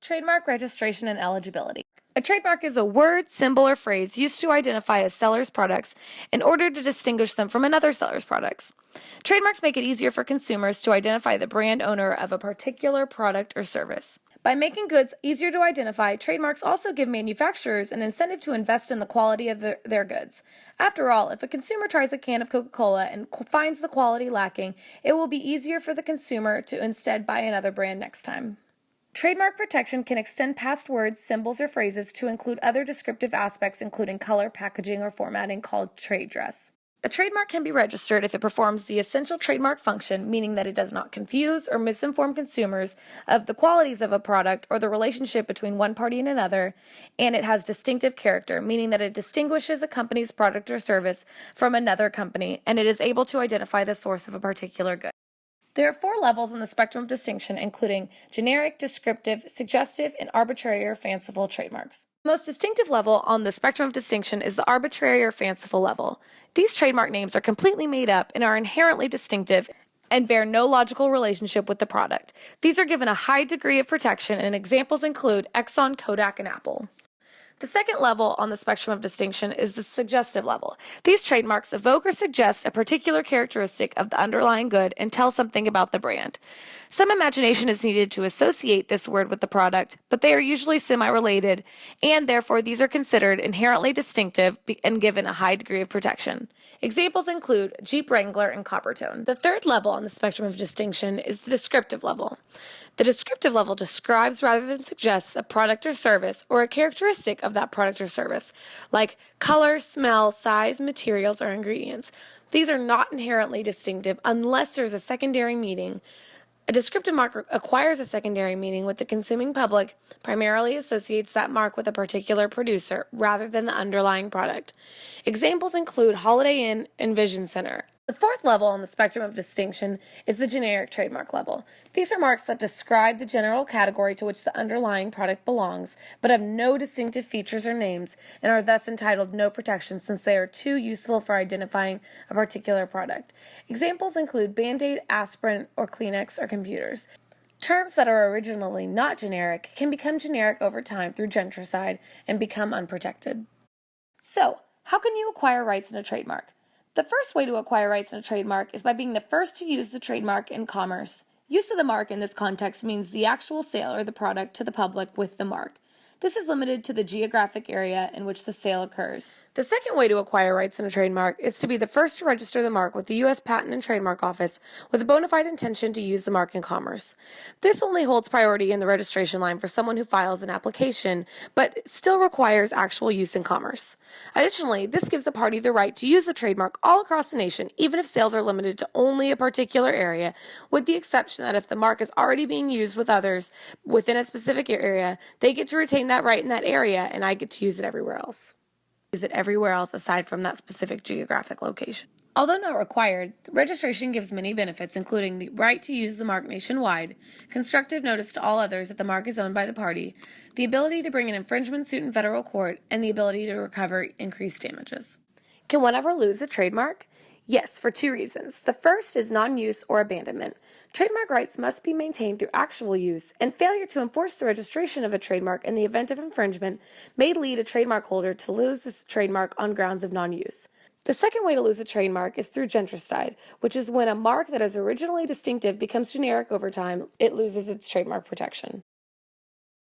Trademark registration and eligibility. A trademark is a word, symbol, or phrase used to identify a seller's products in order to distinguish them from another seller's products. Trademarks make it easier for consumers to identify the brand owner of a particular product or service. By making goods easier to identify, trademarks also give manufacturers an incentive to invest in the quality of their goods. After all, if a consumer tries a can of Coca-Cola and finds the quality lacking, it will be easier for the consumer to instead buy another brand next time. Trademark protection can extend past words, symbols, or phrases to include other descriptive aspects, including color, packaging, or formatting called trade dress. A trademark can be registered if it performs the essential trademark function, meaning that it does not confuse or misinform consumers of the qualities of a product or the relationship between one party and another, and it has distinctive character, meaning that it distinguishes a company's product or service from another company, and it is able to identify the source of a particular good. There are 4 levels in the spectrum of distinction, including generic, descriptive, suggestive, and arbitrary or fanciful trademarks. The most distinctive level on the spectrum of distinction is the arbitrary or fanciful level. These trademark names are completely made up and are inherently distinctive and bear no logical relationship with the product. These are given a high degree of protection, and examples include Exxon, Kodak, and Apple. The second level on the spectrum of distinction is the suggestive level. These trademarks evoke or suggest a particular characteristic of the underlying good and tell something about the brand. Some imagination is needed to associate this word with the product, but they are usually semi-related, and therefore these are considered inherently distinctive and given a high degree of protection. Examples include Jeep Wrangler and Coppertone. The third level on the spectrum of distinction is the descriptive level. The descriptive level describes rather than suggests a product or service or a characteristic of that product or service, like color, smell, size, materials, or ingredients. These are not inherently distinctive unless there's a secondary meaning. A descriptive mark acquires a secondary meaning with the consuming public, primarily associates that mark with a particular producer rather than the underlying product. Examples include Holiday Inn and Vision Center. The fourth level on the spectrum of distinction is the generic trademark level. These are marks that describe the general category to which the underlying product belongs, but have no distinctive features or names, and are thus entitled no protection since they are too useful for identifying a particular product. Examples include Band-Aid, aspirin, or Kleenex, or computers. Terms that are originally not generic can become generic over time through gentricide and become unprotected. So, how can you acquire rights in a trademark? The first way to acquire rights in a trademark is by being the first to use the trademark in commerce. Use of the mark in this context means the actual sale of the product to the public with the mark. This is limited to the geographic area in which the sale occurs. The second way to acquire rights in a trademark is to be the first to register the mark with the U.S. Patent and Trademark Office with a bona fide intention to use the mark in commerce. This only holds priority in the registration line for someone who files an application, but still requires actual use in commerce. Additionally, this gives a party the right to use the trademark all across the nation, even if sales are limited to only a particular area, with the exception that if the mark is already being used with others within a specific area, they get to retain that right in that area, and I get to use it everywhere else. Use it everywhere else aside from that specific geographic location. Although not required, registration gives many benefits, including the right to use the mark nationwide, constructive notice to all others that the mark is owned by the party, the ability to bring an infringement suit in federal court, and the ability to recover increased damages. Can one ever lose a trademark? Yes, for 2 reasons. The first is non-use or abandonment. Trademark rights must be maintained through actual use, and failure to enforce the registration of a trademark in the event of infringement may lead a trademark holder to lose this trademark on grounds of non-use. The second way to lose a trademark is through gentricide, which is when a mark that is originally distinctive becomes generic over time, it loses its trademark protection.